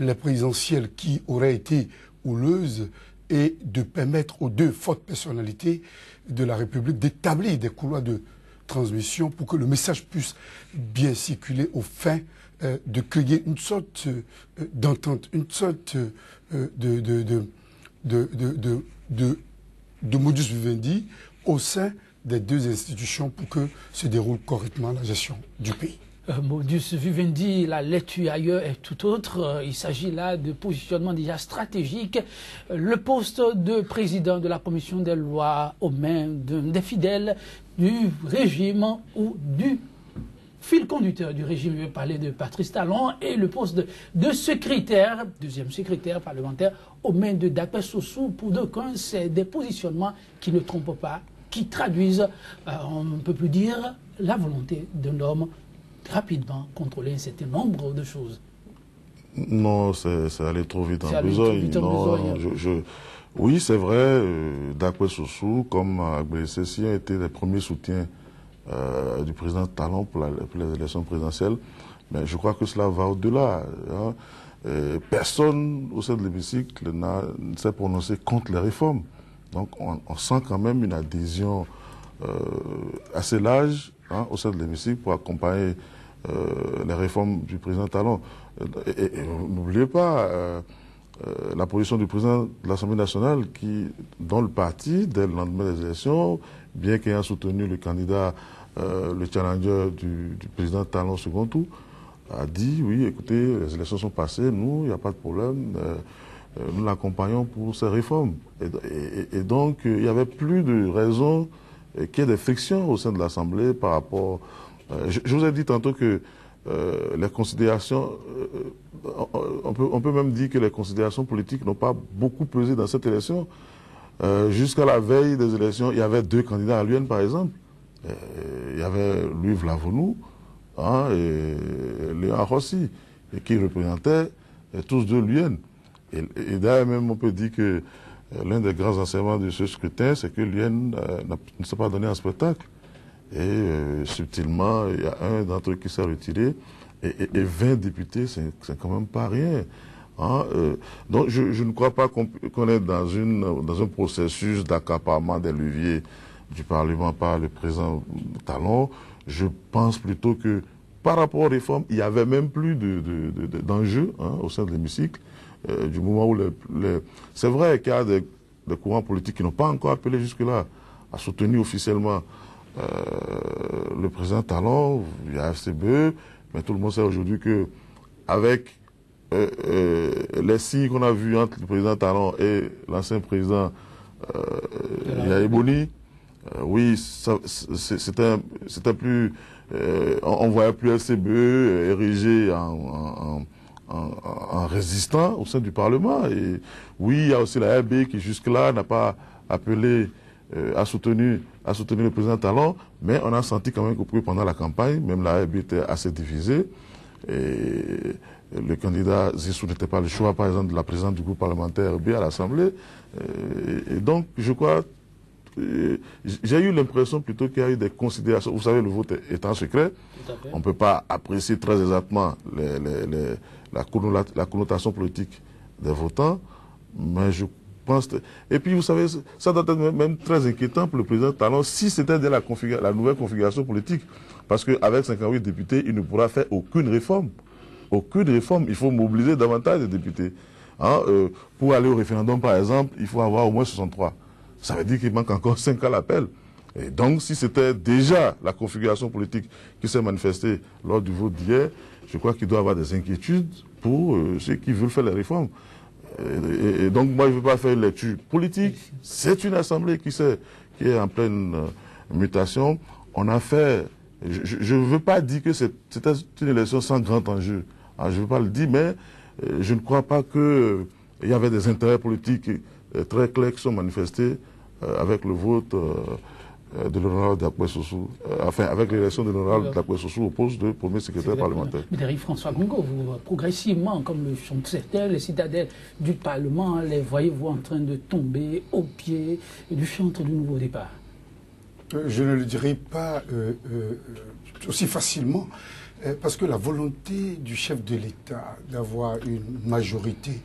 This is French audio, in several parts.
la présidentielle qui aurait été houleuse et de permettre aux deux fortes personnalités de la République d'établir des couloirs de transmission pour que le message puisse bien circuler aux fins de créer une sorte d'entente, une sorte de modus vivendi au sein des deux institutions pour que se déroule correctement la gestion du pays. Modus vivendi, la lecture ailleurs est tout autre. Il s'agit là de positionnement déjà stratégique. Le poste de président de la commission des lois aux mains des fidèles du régime ou du fil conducteur du régime, je vais parler de Patrice Talon, et le poste de secrétaire, deuxième secrétaire parlementaire, aux mains de Dagbert Sossou. Pour d'aucuns, c'est des positionnements qui ne trompent pas, qui traduisent, on ne peut plus dire, la volonté d'un homme rapidement contrôler un certain nombre de choses. Non, c'est allé trop vite en besogne. Oui, c'est vrai, Dagbert Sossou, comme Agbele Sessi, a été les premiers soutiens du président Talon pour les élections présidentielles. Mais je crois que cela va au-delà. Hein. Personne au sein de l'hémicycle ne s'est prononcé contre les réformes. Donc on sent quand même une adhésion assez large, hein, au sein de l'hémicycle pour accompagner les réformes du président Talon. Et n'oubliez pas la position du président de l'Assemblée nationale dont le parti, dès le lendemain des élections, bien qu'ayant soutenu le candidat, le challenger du président Talon au second tour, a dit, oui, écoutez, les élections sont passées, nous, il n'y a pas de problème, nous l'accompagnons pour ces réformes. Et donc, il n'y avait plus de raison qu'il y ait des frictions au sein de l'Assemblée par rapport... Je vous ai dit tantôt que les considérations... on peut même dire que les considérations politiques n'ont pas beaucoup pesé dans cette élection. Jusqu'à la veille des élections, il y avait deux candidats à l'UN, par exemple. Il y avait Louis Vlavonou, hein, et Léon Rossi, qui représentaient tous deux l'UN. Et d'ailleurs, même on peut dire que l'un des grands enseignements de ce scrutin, c'est que l'UN ne s'est pas donné un spectacle. Et subtilement, il y a un d'entre eux qui s'est retiré. Et 20 députés, c'est quand même pas rien. Hein, donc je ne crois pas qu'on est dans un processus d'accaparement des leviers du Parlement par le président Talon. Je pense plutôt que par rapport aux réformes, il n'y avait même plus d'enjeux, hein, au sein de l'hémicycle, du moment où c'est vrai qu'il y a des courants politiques qui n'ont pas encore appelé jusque-là à soutenir officiellement le président Talon. Il y a FCBE, mais tout le monde sait aujourd'hui que avec les signes qu'on a vus entre le président Talon et l'ancien président Yaya Boni, oui, c'était plus... on ne voyait plus FCBE érigé en résistant au sein du Parlement. Et oui, il y a aussi la RB qui jusque-là n'a pas appelé à soutenir le président Talon, mais on a senti quand même que pendant la campagne, même la RB était assez divisée. Et le candidat Zissou n'était pas le choix, par exemple, de la présidente du groupe parlementaire RB à l'Assemblée. Et donc, je crois... J'ai eu l'impression plutôt qu'il y a eu des considérations. Vous savez, le vote étant secret, on ne peut pas apprécier très exactement la connotation politique des votants, mais je pense... Et puis, vous savez, ça doit être même très inquiétant pour le président Talon si c'était de la nouvelle configuration politique, parce qu'avec 58 députés, il ne pourra faire aucune réforme. Aucune réforme. Il faut mobiliser davantage de députés. Hein, pour aller au référendum, par exemple, il faut avoir au moins 63. Ça veut dire qu'il manque encore 5 à l'appel. Et donc, si c'était déjà la configuration politique qui s'est manifestée lors du vote d'hier, je crois qu'il doit y avoir des inquiétudes pour ceux qui veulent faire les réformes. Et donc, moi, je ne veux pas faire une lecture politique. C'est une assemblée qui est en pleine mutation. On a fait... Je ne veux pas dire que c'était une élection sans grand enjeu. Alors, je ne veux pas le dire, mais je ne crois pas qu'il y avait des intérêts politiques très clairs qui sont manifestés avec le vote de l'honorable Dagbert Sossou, enfin avec l'élection de l'honorable Dagbert Sossou au poste de premier secrétaire parlementaire. Mais François Gongo, vous, progressivement, comme le sont certains, les citadelles du Parlement, les voyez-vous en train de tomber au pied du chantre du nouveau départ? Je ne le dirai pas aussi facilement. Parce que la volonté du chef de l'État d'avoir une majorité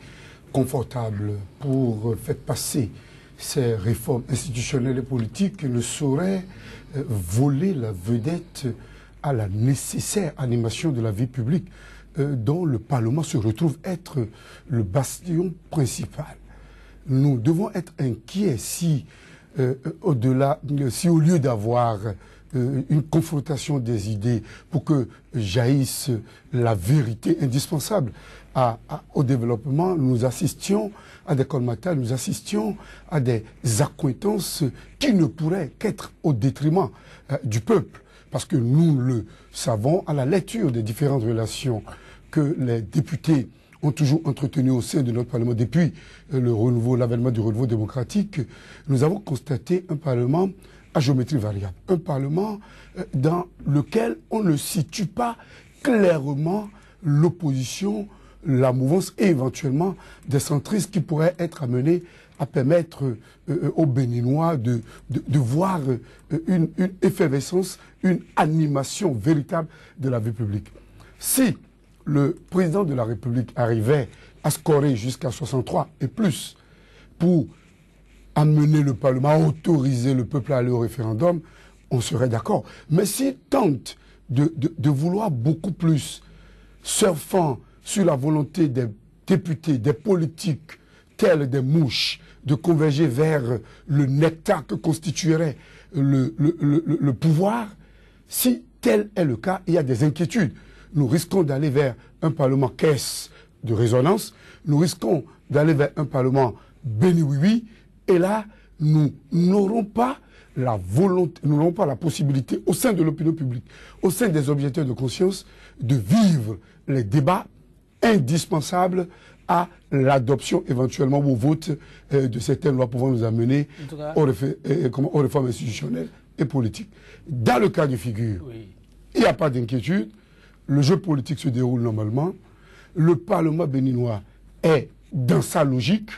confortable pour faire passer ces réformes institutionnelles et politiques ne saurait voler la vedette à la nécessaire animation de la vie publique dont le Parlement se retrouve être le bastion principal. Nous devons être inquiets si, si au lieu d'avoir une confrontation des idées pour que jaillisse la vérité indispensable au développement, nous assistions à des colmatage, nous assistions à des accointances qui ne pourraient qu'être au détriment du peuple. Parce que nous le savons à la lecture des différentes relations que les députés ont toujours entretenues au sein de notre Parlement depuis l'avènement du renouveau démocratique, nous avons constaté un Parlement à géométrie variable. Un Parlement dans lequel on ne situe pas clairement l'opposition, la mouvance et éventuellement des centristes qui pourraient être amenés à permettre aux Béninois de voir une effervescence, une animation véritable de la vie publique. Si le président de la République arrivait à scorer jusqu'à 63 et plus pour amener le Parlement à autoriser le peuple à aller au référendum, on serait d'accord. Mais s'il tente de vouloir beaucoup plus, surfant sur la volonté des députés, des politiques, tels des mouches, de converger vers le nectar que constituerait le pouvoir, si tel est le cas, il y a des inquiétudes. Nous risquons d'aller vers un Parlement caisse de résonance, nous risquons d'aller vers un Parlement béni oui, et là, nous n'aurons pas la volonté, nous n'aurons pas la possibilité, au sein de l'opinion publique, au sein des objecteurs de conscience, de vivre les débats indispensables à l'adoption éventuellement ou au vote de certaines lois pouvant nous amener aux réformes institutionnelles et politiques. Dans le cas de figure, il n'y a pas d'inquiétude, le jeu politique se déroule normalement, le Parlement béninois est dans sa logique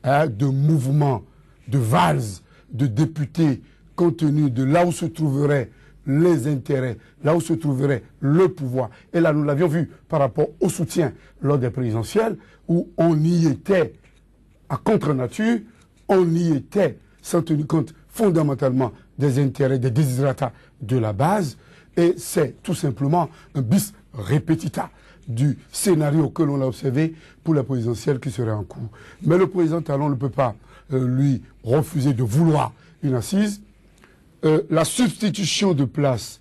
de mouvement, de valse, de députés, compte tenu de là où se trouveraient les intérêts, là où se trouverait le pouvoir. Et là, nous l'avions vu par rapport au soutien lors des présidentielles, où on y était à contre-nature, on y était sans tenir compte fondamentalement des intérêts, des desiderata de la base, et c'est tout simplement un bis repetita du scénario que l'on a observé pour la présidentielle qui serait en cours. Mais le président Talon ne peut pas lui refuser de vouloir une assise. La substitution de place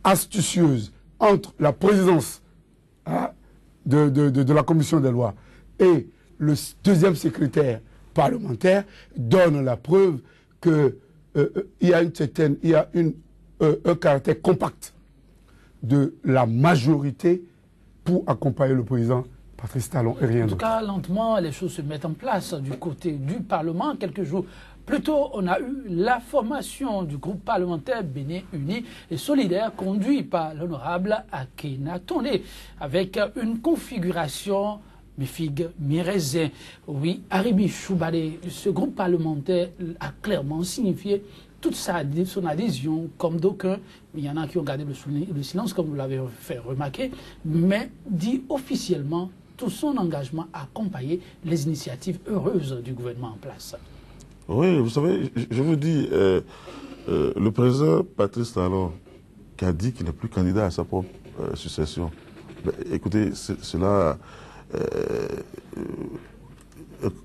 astucieuse entre la présidence de la commission des lois et le deuxième secrétaire parlementaire donne la preuve qu'il y a un caractère compact de la majorité pour accompagner le président Patrice Talon et rien d'autre. En tout cas, lentement, les choses se mettent en place du côté du Parlement. Quelques jours plus tôt, on a eu la formation du groupe parlementaire Bénin Uni et Solidaire conduit par l'honorable Akhenatonde avec une configuration mi-figue, mi-raisin. Oui, Aribi Choubade, ce groupe parlementaire a clairement signifié toute son adhésion, comme d'aucuns, il y en a qui ont gardé le silence, comme vous l'avez fait remarquer, mais dit officiellement tout son engagement à accompagner les initiatives heureuses du gouvernement en place. Oui, vous savez, je vous dis, le président Patrice Talon, qui a dit qu'il n'est plus candidat à sa propre succession, ben, écoutez, cela,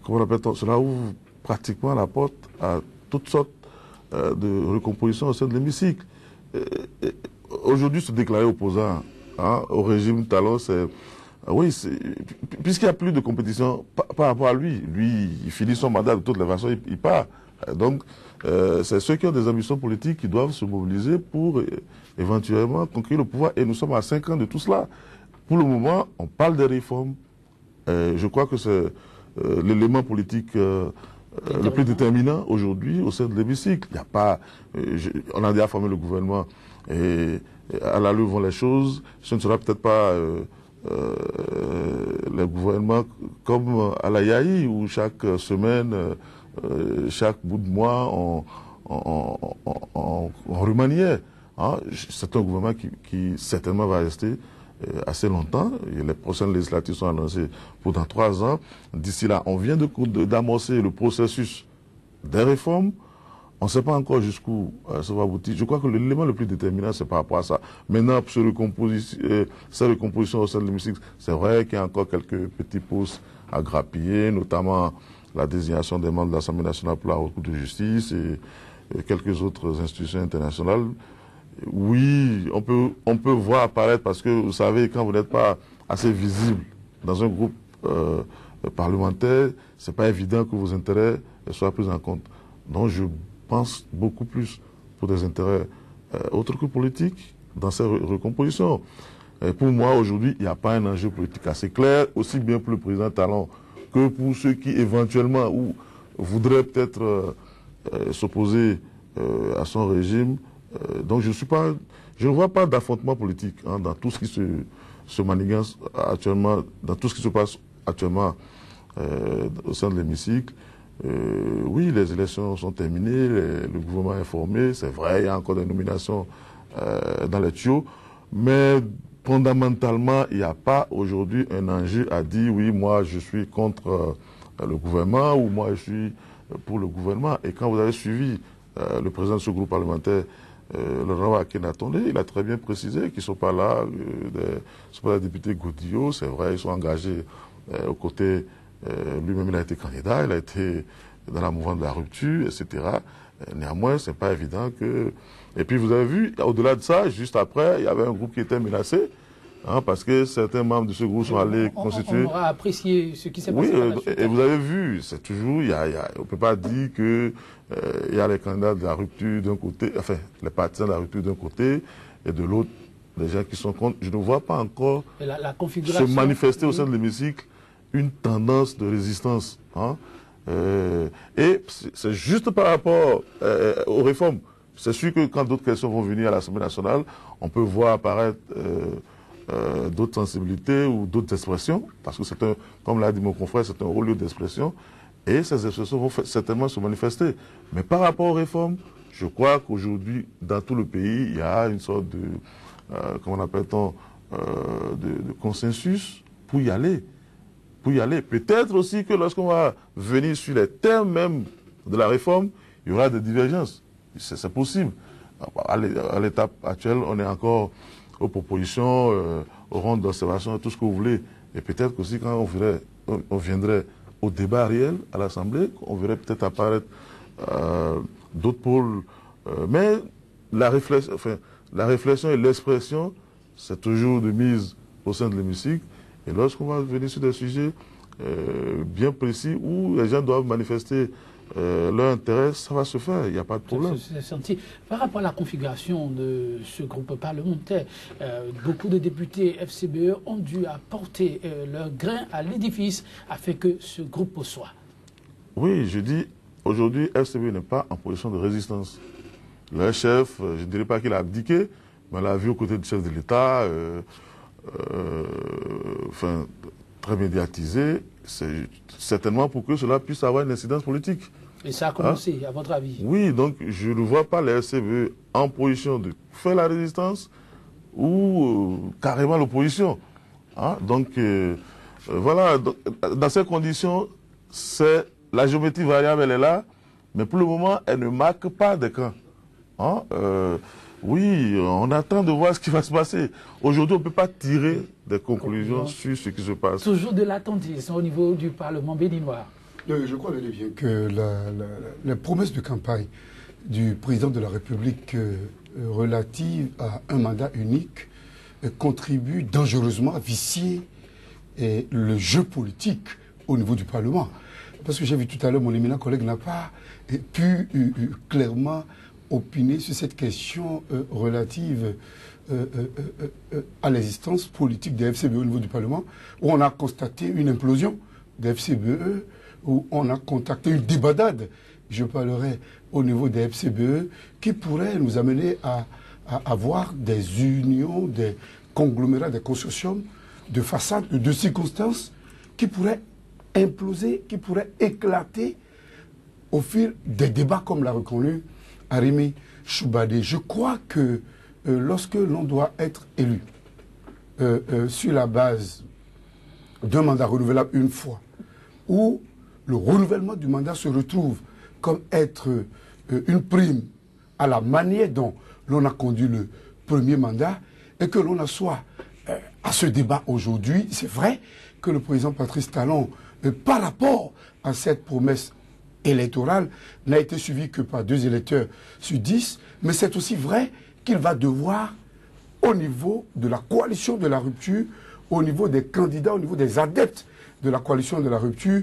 comment appelle-t-on, cela ouvre pratiquement la porte à toutes sortes de recomposition au sein de l'hémicycle. Aujourd'hui, se déclarer opposant au régime Talon, c'est... Oui, puisqu'il n'y a plus de compétition par rapport à lui. Lui, il finit son mandat de toutes les façons, il part. Donc, c'est ceux qui ont des ambitions politiques qui doivent se mobiliser pour éventuellement conquérir le pouvoir. Et nous sommes à 5 ans de tout cela. Pour le moment, on parle des réformes. Je crois que c'est l'élément politique le plus déterminant aujourd'hui au sein de l'hémicycle. Il n'y a pas... on a déjà formé le gouvernement et à l'allure vont les choses. Ce ne sera peut-être pas... les gouvernements comme à la Yaï, où chaque semaine, chaque bout de mois, on remaniait. Hein, c'est un gouvernement qui certainement va rester assez longtemps. Et les prochaines législatives sont annoncées pour dans 3 ans. D'ici là, on vient d'amorcer le processus des réformes. On ne sait pas encore jusqu'où ça va aboutir. Je crois que l'élément le plus déterminant, c'est par rapport à ça. Maintenant, sur cette recomposition au sein de l'hémicycle, c'est vrai qu'il y a encore quelques petits postes à grappiller, notamment la désignation des membres de l'Assemblée nationale pour la Haute Cour de justice et quelques autres institutions internationales. Oui, on peut voir apparaître, parce que vous savez, quand vous n'êtes pas assez visible dans un groupe parlementaire, c'est pas évident que vos intérêts soient pris en compte. Donc je pense beaucoup plus pour des intérêts autres que politiques dans ces recompositions. Et pour moi, aujourd'hui, il n'y a pas un enjeu politique assez clair, aussi bien pour le président Talon que pour ceux qui éventuellement voudraient peut-être s'opposer à son régime. Donc je ne vois pas d'affrontement politique dans tout ce qui se manigance actuellement, dans tout ce qui se passe actuellement au sein de l'hémicycle. Oui, les élections sont terminées, le gouvernement est formé, c'est vrai, il y a encore des nominations dans les tuyaux, mais fondamentalement, il n'y a pas aujourd'hui un enjeu à dire oui, moi je suis contre le gouvernement ou moi je suis pour le gouvernement. Et quand vous avez suivi le président de ce groupe parlementaire, l'honorable Akhenatonde, il a très bien précisé qu'ils ne sont pas là, ce sont pas les députés Godillot, c'est vrai, ils sont engagés aux côtés, lui-même il a été candidat, il a été dans la mouvance de la rupture, etc. Néanmoins, ce n'est pas évident que... Et puis vous avez vu, au-delà de ça, juste après, il y avait un groupe qui était menacé, parce que certains membres de ce groupe sont allés constituer... On aura apprécié ce qui s'est passé. Oui, et vous avez vu, c'est toujours, on ne peut pas dire que il y a les candidats de la rupture d'un côté, enfin, les partisans de la rupture d'un côté, et de l'autre, les gens qui sont contre. Je ne vois pas encore la configuration, se manifester au sein de l'hémicycle une tendance de résistance. Et c'est juste par rapport aux réformes. C'est sûr que quand d'autres questions vont venir à l'Assemblée nationale, on peut voir apparaître d'autres sensibilités ou d'autres expressions, parce que c'est comme l'a dit mon confrère, c'est un haut lieu d'expression, et ces expressions vont certainement se manifester. Mais par rapport aux réformes, je crois qu'aujourd'hui, dans tout le pays, il y a une sorte de, comment appelle-t-on, de consensus pour y aller. Peut-être aussi que lorsqu'on va venir sur les termes même de la réforme, il y aura des divergences. C'est possible. À l'étape actuelle, on est encore aux propositions, aux rondes d'observation, tout ce que vous voulez. Et peut-être aussi quand on viendrait au débat réel à l'Assemblée, on verrait peut-être apparaître d'autres pôles. Mais la réflexion et l'expression, c'est toujours de mise au sein de l'hémicycle. Et lorsqu'on va venir sur des sujets bien précis où les gens doivent manifester leur intérêt, ça va se faire, il n'y a pas de problème. Par rapport à la configuration de ce groupe parlementaire, beaucoup de députés FCBE ont dû apporter leur grain à l'édifice afin que ce groupe soit. Oui, je dis, aujourd'hui, FCBE n'est pas en position de résistance. Le chef, je ne dirais pas qu'il a abdiqué, mais on l'a vu aux côtés du chef de l'État, enfin, très médiatisé, c'est certainement pour que cela puisse avoir une incidence politique. Et ça a commencé, à votre avis? Oui, donc je ne vois pas les FCBE en position de faire la résistance ou carrément l'opposition. Donc, voilà, dans ces conditions, la géométrie variable, elle est là, mais pour le moment, elle ne marque pas de camp. Oui, on attend de voir ce qui va se passer. Aujourd'hui, on ne peut pas tirer des conclusions sur ce qui se passe. Toujours de l'attentisme au niveau du Parlement béninois. Je crois bien que la promesse de campagne du président de la République relative à un mandat unique contribue dangereusement à vicier le jeu politique au niveau du Parlement. Parce que j'ai vu tout à l'heure, mon éminent collègue n'a pas pu clairement opiner sur cette question relative à l'existence politique des FCBE au niveau du Parlement, où on a constaté une implosion des FCBE, où on a contacté une débandade, je parlerai au niveau des FCBE, qui pourrait nous amener à avoir des unions, des conglomérats, des consortiums de façades, de circonstances qui pourraient imploser, qui pourraient éclater au fil des débats, comme l'a reconnu Arimi Choubadé. Je crois que lorsque l'on doit être élu sur la base d'un mandat renouvelable une fois, où le renouvellement du mandat se retrouve comme être une prime à la manière dont l'on a conduit le premier mandat, et que l'on assoit à ce débat aujourd'hui, c'est vrai que le président Patrice Talon, par rapport à cette promesse électorale, n'a été suivi que par 2 électeurs sur 10, mais c'est aussi vrai qu'il va devoir, au niveau de la coalition de la rupture, au niveau des candidats, au niveau des adeptes de la coalition de la rupture,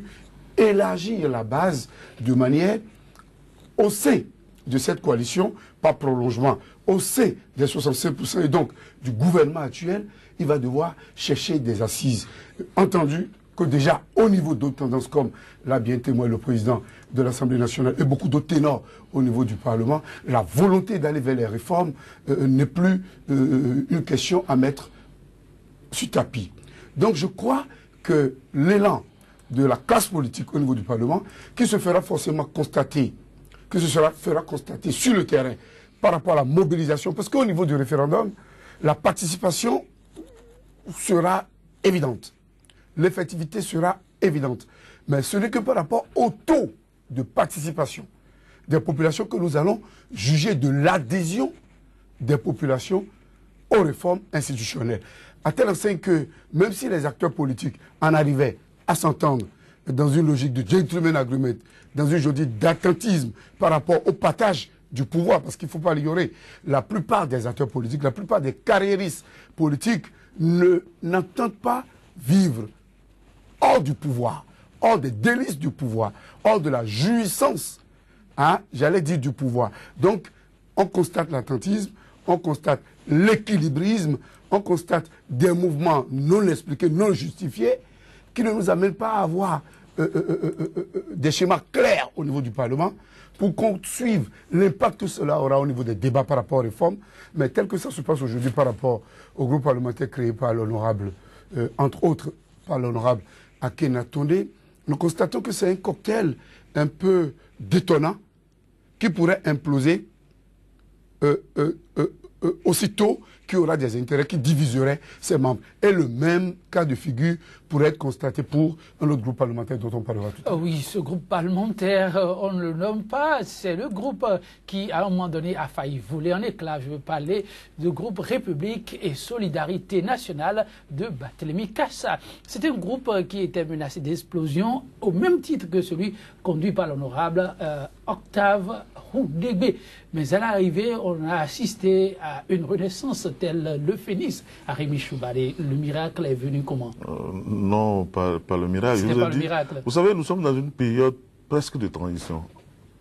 élargir la base de manière, au sein de cette coalition, par prolongement, au sein des 65% et donc du gouvernement actuel, il va devoir chercher des assises. Entendu que déjà, au niveau d'autres tendances, comme l'a bien témoigné le président de l'Assemblée nationale et beaucoup d'autres ténors au niveau du Parlement, la volonté d'aller vers les réformes n'est plus une question à mettre sur tapis. Donc je crois que l'élan de la classe politique au niveau du Parlement, qui se fera forcément constater, fera constater sur le terrain par rapport à la mobilisation, parce qu'au niveau du référendum, la participation sera évidente. L'effectivité sera évidente. Mais ce n'est que par rapport au taux de participation des populations que nous allons juger de l'adhésion des populations aux réformes institutionnelles. À tel enseigne que, même si les acteurs politiques en arrivaient à s'entendre dans une logique de gentleman agreement, dans une logique d'attentisme par rapport au partage du pouvoir, parce qu'il ne faut pas l'ignorer, la plupart des acteurs politiques, la plupart des carriéristes politiques n'entendent pas vivre hors du pouvoir, hors des délices du pouvoir, hors de la jouissance, hein, j'allais dire du pouvoir. Donc, on constate l'attentisme, on constate l'équilibrisme, on constate des mouvements non expliqués, non justifiés, qui ne nous amènent pas à avoir des schémas clairs au niveau du Parlement pour qu'on suive l'impact que cela aura au niveau des débats par rapport aux réformes, mais tel que ça se passe aujourd'hui par rapport au groupe parlementaire créé par l'honorable, entre autres par l'honorable Akena Tondé, nous constatons que c'est un cocktail un peu détonnant qui pourrait imploser aussitôt qu'il y aura des intérêts qui diviseraient ses membres. Et le même cas de figure pourrait être constaté pour un autre groupe parlementaire dont on parlera tout à l'heure. Oui, ce groupe parlementaire, on ne le nomme pas, c'est le groupe qui, à un moment donné, a failli voler en éclats. Je veux parler du groupe République et Solidarité Nationale de Barthélémy Cassa. C'est un groupe qui était menacé d'explosion au même titre que celui conduit par l'honorable Octave Rougbégbé. Mais à l'arrivée, on a assisté à une renaissance telle le phénix à Rémi Choubaré. Le miracle est venu comment? Non, pas le miracle. C'était pas le miracle. Vous savez, nous sommes dans une période presque de transition.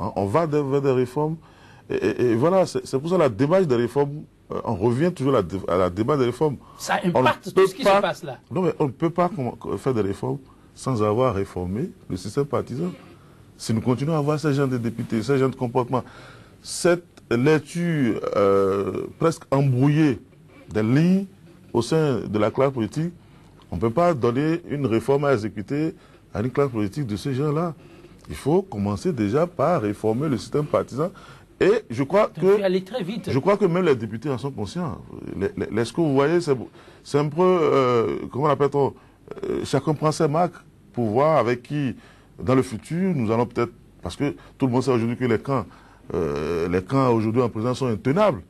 Hein, on va vers des réformes. Et voilà, c'est pour ça la démarche des réformes, on revient toujours à la démarche des réformes. Ça impacte tout ce qui se passe là. Non, mais on ne peut pas faire des réformes sans avoir réformé le système partisan. Si nous continuons à avoir ces gens de députés, ces gens de comportement, cette lecture presque embrouillée des lignes au sein de la classe politique, on ne peut pas donner une réforme à exécuter à une classe politique de ces gens-là. Il faut commencer déjà par réformer le système partisan. Et je crois que même les députés en sont conscients. Ce que vous voyez, c'est un peu, comment appelle-t-on, chacun prend ses marques pour voir avec qui, dans le futur, nous allons peut-être, parce que tout le monde sait aujourd'hui que les camps aujourd'hui en présence sont intenables.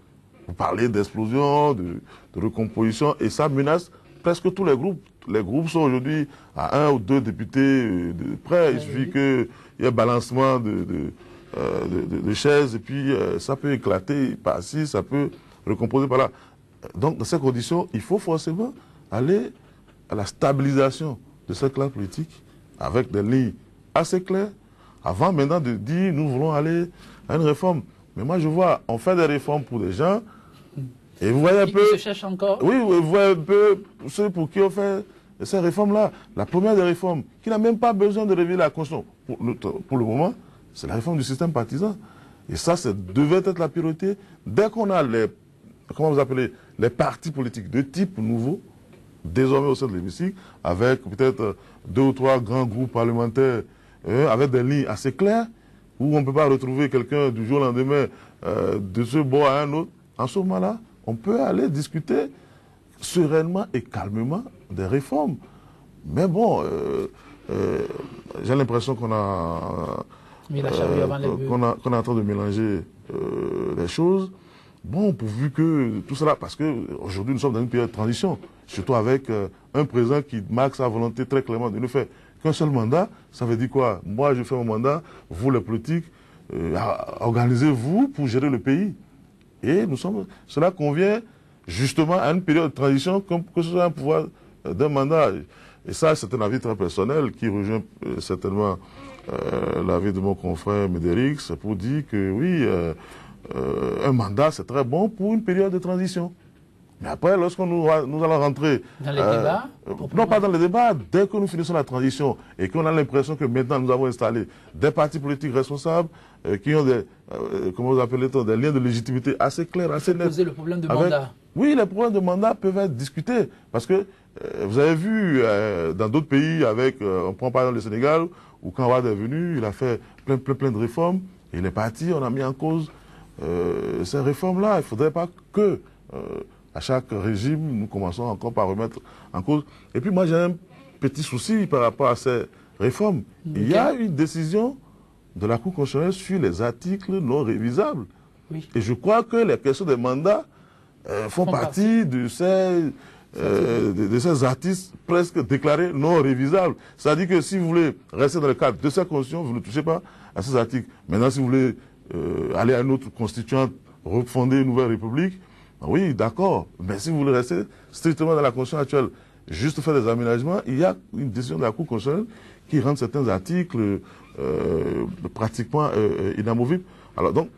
Vous parlez d'explosion, de recomposition, et ça menace presque tous les groupes. Les groupes sont aujourd'hui à 1 ou 2 députés de près. Il suffit qu'il y ait balancement de chaises, et puis ça peut éclater par-ci, ça peut recomposer par-là. Donc, dans ces conditions, il faut forcément aller à la stabilisation de cette classe politique avec des lignes assez claires, avant maintenant de dire nous voulons aller à une réforme. Mais moi, je vois, on fait des réformes pour des gens, et vous voyez un peu... Ils se cherchent encore. Oui, vous voyez un peu ceux pour qui on fait ces réformes-là. La première des réformes, qui n'a même pas besoin de réviser la Constitution, pour le moment, c'est la réforme du système partisan. Et ça devait être la priorité. Dès qu'on a comment vous appelez, les partis politiques de type nouveau, désormais au sein de l'hémicycle, avec peut-être 2 ou 3 grands groupes parlementaires, avec des lignes assez claires, où on ne peut pas retrouver quelqu'un du jour au lendemain de ce bord à un autre. En ce moment-là, on peut aller discuter sereinement et calmement des réformes. Mais bon, j'ai l'impression qu'on est en train de mélanger les choses. Bon, pourvu que tout cela, parce qu'aujourd'hui nous sommes dans une période de transition, surtout avec un président qui marque sa volonté très clairement de ne faire qu'un seul mandat. Ça veut dire quoi? Moi je fais mon mandat, vous les politiques, organisez-vous pour gérer le pays. Et cela convient justement à une période de transition comme que ce soit un pouvoir d'un mandat. Et ça, c'est un avis très personnel qui rejoint certainement l'avis de mon confrère Médéric. C'est pour dire que oui, un mandat, c'est très bon pour une période de transition. Mais après, lorsque nous allons rentrer... Dans les débats non, pas dans les débats. Dès que nous finissons la transition et qu'on a l'impression que maintenant nous avons installé des partis politiques responsables qui ont des, comment vous appelez, des liens de légitimité assez clairs, assez nets. Poser le problème de mandat. Oui, les problèmes de mandat peuvent être discutés. Parce que vous avez vu dans d'autres pays, on prend par exemple le Sénégal, où quand Wade est venu, il a fait plein de réformes. Et les partis, on a mis en cause ces réformes-là. Il ne faudrait pas que... à chaque régime, nous commençons encore par remettre en cause. Et puis moi, j'ai un petit souci par rapport à ces réformes. Okay. Il y a une décision de la Cour constitutionnelle sur les articles non révisables. Oui. Et je crois que les questions des mandats font partie de ces articles presque déclarés non révisables. C'est-à-dire que si vous voulez rester dans le cadre de cette constitution, vous ne touchez pas à ces articles. Maintenant, si vous voulez aller à une autre constituante, refonder une nouvelle république, oui, d'accord. Mais si vous voulez rester strictement dans la Constitution actuelle, juste faire des aménagements, il y a une décision de la Cour constitutionnelle qui rend certains articles pratiquement inamovibles. Alors donc,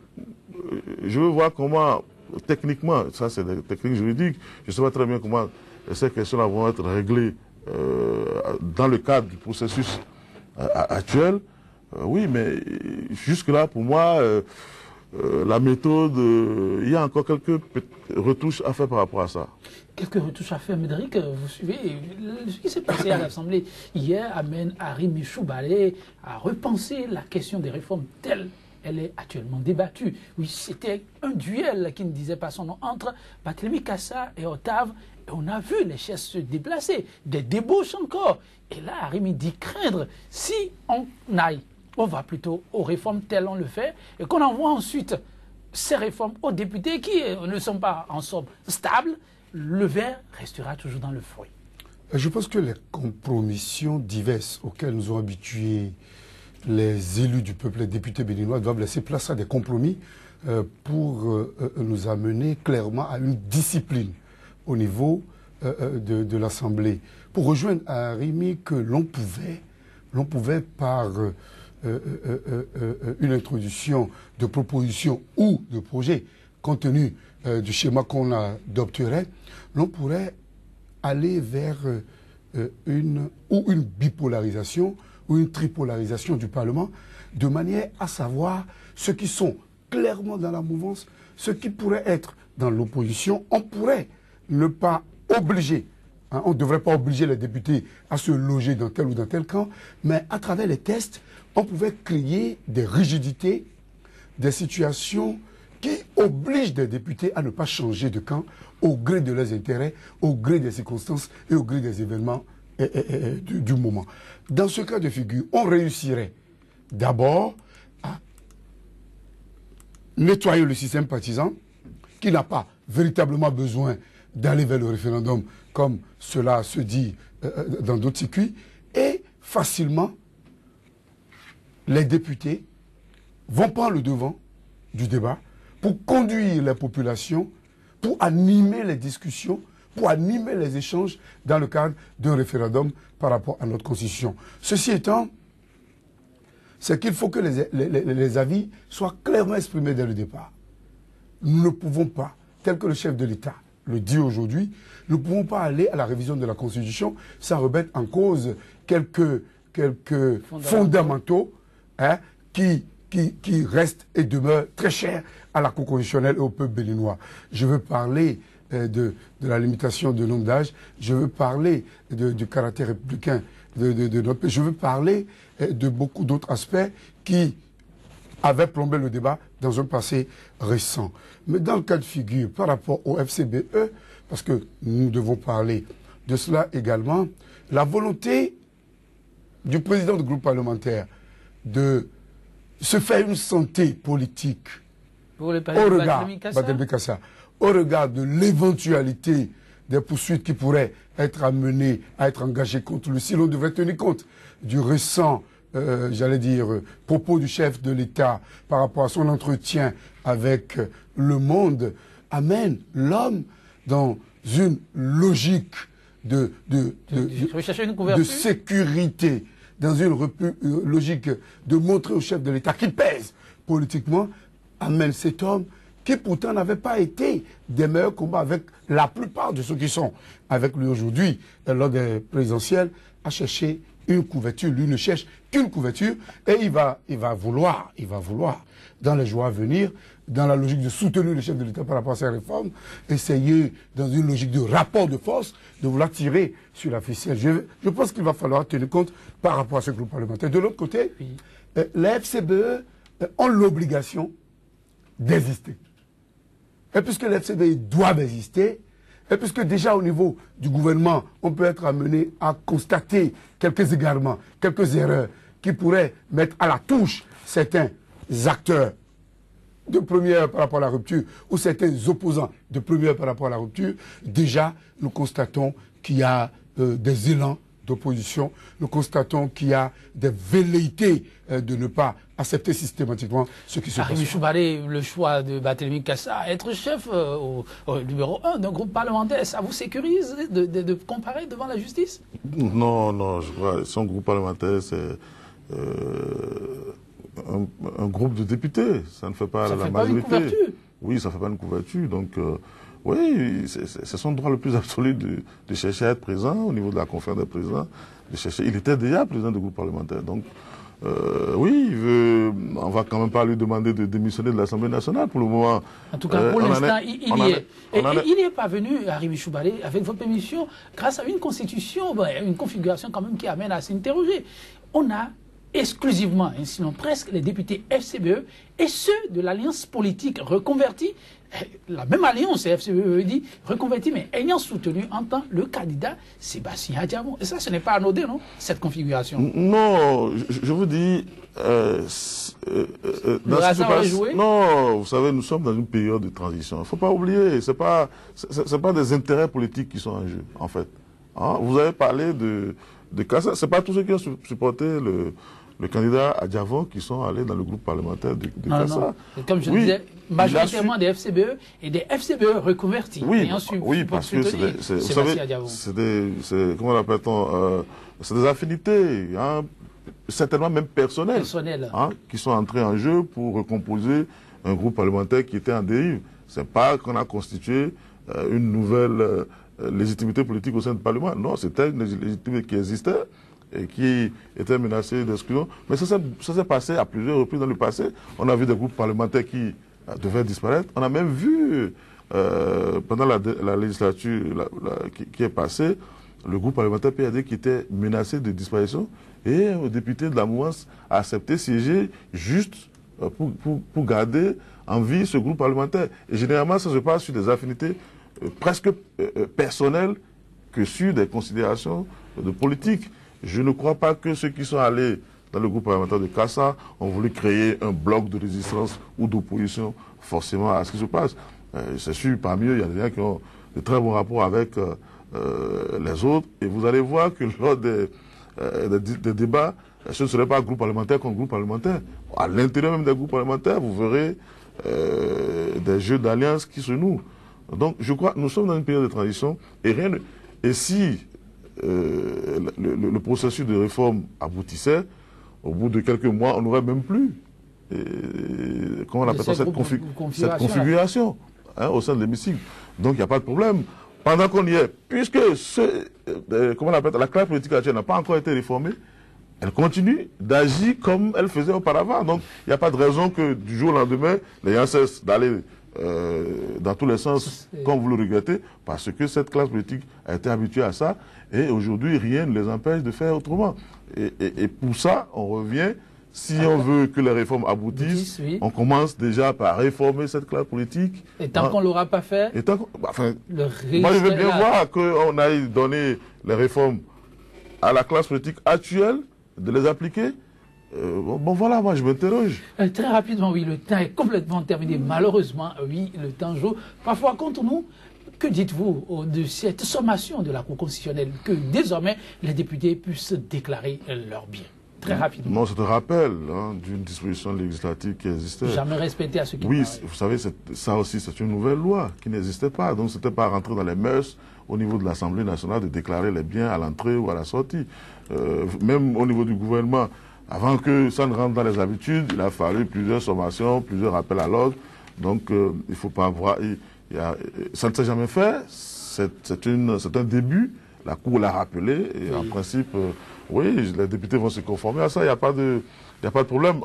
je veux voir comment, techniquement, ça c'est des techniques juridiques, je ne sais pas très bien comment ces questions-là vont être réglées dans le cadre du processus actuel. Oui, mais jusque-là, pour moi... la méthode, il y a encore quelques retouches à faire par rapport à ça. Quelques retouches à faire, Médéric, vous suivez. Ce qui s'est passé à l'Assemblée hier amène Arimi Choubale à repenser la question des réformes telle elle est actuellement débattue. Oui, c'était un duel qui ne disait pas son nom entre Barthélémy Cassa et Octave. Et on a vu les chaises se déplacer, des débauches encore. Et là, Arimi dit craindre si on aille. On va plutôt aux réformes telles on le fait et qu'on envoie ensuite ces réformes aux députés qui ne sont pas en somme stables, le verre restera toujours dans le fruit. Je pense que les compromissions diverses auxquelles nous ont habitués les élus du peuple, les députés béninois, doivent laisser place à des compromis pour nous amener clairement à une discipline au niveau de l'Assemblée. Pour rejoindre à Arimi que l'on pouvait par... une introduction de propositions ou de projets compte tenu du schéma qu'on adopterait, l'on pourrait aller vers une bipolarisation ou une tripolarisation du Parlement de manière à savoir ceux qui sont clairement dans la mouvance, ceux qui pourraient être dans l'opposition. On pourrait ne pas obliger, on ne devrait pas obliger les députés à se loger dans tel ou dans tel camp, mais à travers les tests, on pouvait créer des rigidités, des situations qui obligent des députés à ne pas changer de camp au gré de leurs intérêts, au gré des circonstances et au gré des événements du moment. Dans ce cas de figure, on réussirait d'abord à nettoyer le système partisan qui n'a pas véritablement besoin d'aller vers le référendum comme cela se dit dans d'autres circuits, et facilement les députés vont prendre le devant du débat pour conduire la population, pour animer les discussions, pour animer les échanges dans le cadre d'un référendum par rapport à notre Constitution. Ceci étant, c'est qu'il faut que les avis soient clairement exprimés dès le départ. Nous ne pouvons pas, tel que le chef de l'État le dit aujourd'hui, nous ne pouvons pas aller à la révision de la Constitution sans remettre en cause quelques fondamentaux qui restent et demeurent très chers à la Cour constitutionnelle et au peuple béninois. Je veux parler de la limitation de nombre d'âge, je veux parler du caractère républicain de notre pays, je veux parler de beaucoup d'autres aspects qui avait plombé le débat dans un passé récent. Mais dans le cas de figure, par rapport au FCBE, parce que nous devons parler de cela également, la volonté du président du groupe parlementaire de se faire une santé politique au regard de l'éventualité des poursuites qui pourraient être amenées à être engagées contre lui, si l'on devrait tenir compte du récent, j'allais dire, propos du chef de l'État par rapport à son entretien avec Le Monde, amène l'homme dans une logique de sécurité, dans une logique de montrer au chef de l'État qu'il pèse politiquement, amène cet homme qui pourtant n'avait pas été des meilleurs combats avec la plupart de ceux qui sont avec lui aujourd'hui lors des présidentielles, à chercher une couverture. Lui ne cherche qu'une couverture et il va vouloir, dans les jours à venir, dans la logique de soutenir le chef de l'État par rapport à ces réformes, essayer, dans une logique de rapport de force, de vouloir tirer sur la ficelle. Je pense qu'il va falloir tenir compte par rapport à ce groupe parlementaire. De l'autre côté, les FCBE ont l'obligation d'exister. Et puisque les FCBE doivent exister, et puisque déjà au niveau du gouvernement, on peut être amené à constater quelques égarements, quelques erreurs qui pourraient mettre à la touche certains acteurs de première par rapport à la rupture ou certains opposants de première par rapport à la rupture, déjà nous constatons qu'il y a des élans d'opposition, nous constatons qu'il y a des velléités de ne pas accepter systématiquement ce qui se passe. Choubaré, le choix de Barthélémy Cassa, être chef au numéro 1 d'un groupe parlementaire, ça vous sécurise de comparer devant la justice? Non, je crois son groupe parlementaire, c'est un groupe de députés. Ça ne fait pas la majorité. Une couverture. Oui, ça ne fait pas une couverture. Donc, oui, c'est son droit le plus absolu de chercher à être présent au niveau de la conférence des présidents. Il était déjà président du groupe parlementaire. Donc, oui, on va quand même pas lui demander de démissionner de l'Assemblée nationale pour le moment. En tout cas, pour l'instant, il y est. Il n'est pas venu, Arrivé Choubaré, avec votre permission, grâce à une constitution, une configuration quand même qui amène à s'interroger. On a exclusivement, sinon presque, les députés FCBE et ceux de l'alliance politique reconvertie. La même alliance, FCBE dit, reconvertie, mais ayant soutenu en tant le candidat Sébastien Adjamon. Et ça, ce n'est pas anodin, non, cette configuration? Non, je vous dis... non, vous savez, nous sommes dans une période de transition. Il ne faut pas oublier, ce n'est pas des intérêts politiques qui sont en jeu, en fait. Hein? Vous avez parlé de Cassa. Ce n'est pas tous ceux qui ont supporté le candidat Adjamon qui sont allés dans le groupe parlementaire de Cassa. Non. Comme je disais, majoritairement des FCBE et des FCBE reconvertis. Oui, parce que vous savez, comment l'appelle-t-on, c'est des affinités, hein, certainement même personnelles, hein, qui sont entrées en jeu pour recomposer un groupe parlementaire qui était en dérive. Ce n'est pas qu'on a constitué une nouvelle légitimité politique au sein du Parlement. Non, c'était une légitimité qui existait et qui était menacée d'exclusion. Mais ça s'est passé à plusieurs reprises dans le passé. On a vu des groupes parlementaires qui devaient disparaître. On a même vu, pendant la législature qui est passée, le groupe parlementaire PAD qui était menacé de disparition et le député de la mouvance a accepté siéger juste pour garder en vie ce groupe parlementaire. Et généralement, ça se passe sur des affinités presque personnelles que sur des considérations de politique. Je ne crois pas que ceux qui sont allés dans le groupe parlementaire de Cassa ont voulu créer un bloc de résistance ou d'opposition forcément à ce qui se passe. C'est sûr, parmi eux, il y a des gens qui ont de très bons rapports avec les autres. Et vous allez voir que lors des débats, ce ne serait pas un groupe parlementaire contre groupe parlementaire. À l'intérieur même des groupes parlementaires, vous verrez des jeux d'alliance qui se nouent. Donc, je crois que nous sommes dans une période de transition et si le processus de réforme aboutissait, au bout de quelques mois, on n'aurait même plus comment on appelle ça, cette configuration au sein de l'hémicycle. Donc, il n'y a pas de problème. Pendant qu'on y est, puisque comment on appelle ça, la classe politique actuelle n'a pas encore été réformée, elle continue d'agir comme elle faisait auparavant. Donc, il n'y a pas de raison que du jour au lendemain, les gens cessent d'aller dans tous les sens, comme vous le regrettez, parce que cette classe politique a été habituée à ça, et aujourd'hui, rien ne les empêche de faire autrement. Et pour ça, on revient, si on veut que les réformes aboutissent, oui. on commence déjà par réformer cette classe politique. Et tant qu'on ne l'aura pas fait, moi je veux bien voir qu'on aille donner les réformes à la classe politique actuelle, de les appliquer. Bon voilà, moi je m'interroge. Très rapidement, oui, le temps est complètement terminé. Malheureusement, oui, le temps joue parfois contre nous. Que dites-vous de cette sommation de la Cour constitutionnelle que désormais les députés puissent déclarer leurs biens? Très rapidement. Non, c'est un rappel d'une disposition législative qui existait. Jamais respecté à ce qui Oui, vous savez, ça aussi c'est une nouvelle loi qui n'existait pas. Donc c'était pas rentré dans les mœurs au niveau de l'Assemblée nationale de déclarer les biens à l'entrée ou à la sortie. Même au niveau du gouvernement, avant que ça ne rentre dans les habitudes, il a fallu plusieurs sommations, plusieurs rappels à l'ordre. Donc il ne faut pas avoir... ça ne s'est jamais fait, c'est un début, la Cour l'a rappelé, et en principe, oui, les députés vont se conformer à ça, il n'y a pas de problème.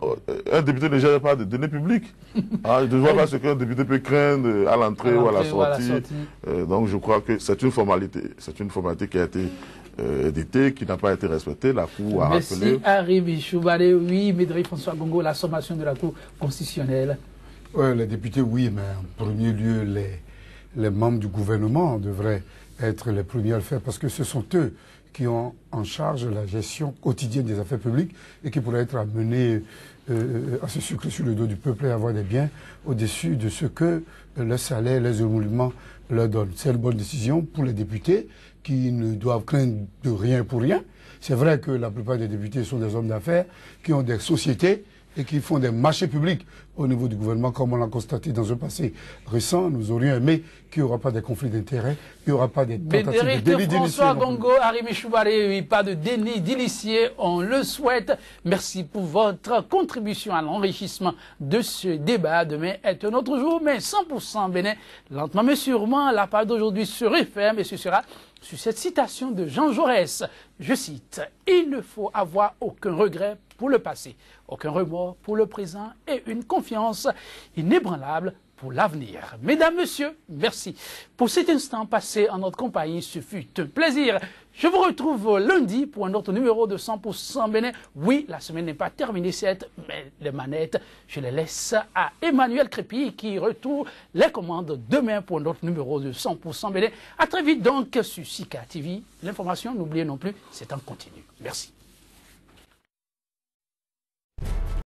Un député ne gère pas de données publiques. Je ne vois pas ce qu'un député peut craindre à l'entrée ou à la sortie. Donc je crois que c'est une formalité qui a été éditée, qui n'a pas été respectée, la Cour a rappelé. Merci Harry Choubale, oui, Médéric François Gongo, la sommation de la Cour constitutionnelle. Oui, les députés, oui, mais en premier lieu, les membres du gouvernement devraient être les premiers à le faire parce que ce sont eux qui ont en charge la gestion quotidienne des affaires publiques et qui pourraient être amenés à se sucrer sur le dos du peuple et avoir des biens au-dessus de ce que le salaire, les émoluments leur donnent. C'est une bonne décision pour les députés qui ne doivent craindre de rien pour rien. C'est vrai que la plupart des députés sont des hommes d'affaires qui ont des sociétés et qui font des marchés publics au niveau du gouvernement, comme on l'a constaté dans un passé récent. Nous aurions aimé qu'il n'y aura pas de conflit d'intérêts, qu'il n'y aura pas de tentatives de délit d'initié. François Gongo, Harry Choubale, oui, pas de délit d'initié, on le souhaite. Merci pour votre contribution à l'enrichissement de ce débat. Demain est un autre jour, mais 100% bénin. Lentement mais sûrement, la part d'aujourd'hui se referme et ce sera sur cette citation de Jean Jaurès. Je cite, « Il ne faut avoir aucun regret pour le passé, aucun remords pour le présent et une confiance inébranlable pour l'avenir. » Mesdames, Messieurs, merci pour cet instant passé en notre compagnie. Ce fut un plaisir. Je vous retrouve lundi pour un autre numéro de 100% Bénin. Oui, la semaine n'est pas terminée, certes, mais les manettes, je les laisse à Emmanuel Crépy qui retourne les commandes demain pour un autre numéro de 100% Bénin. À très vite donc sur Sika TV. L'information, n'oubliez non plus, c'est en continu. Merci.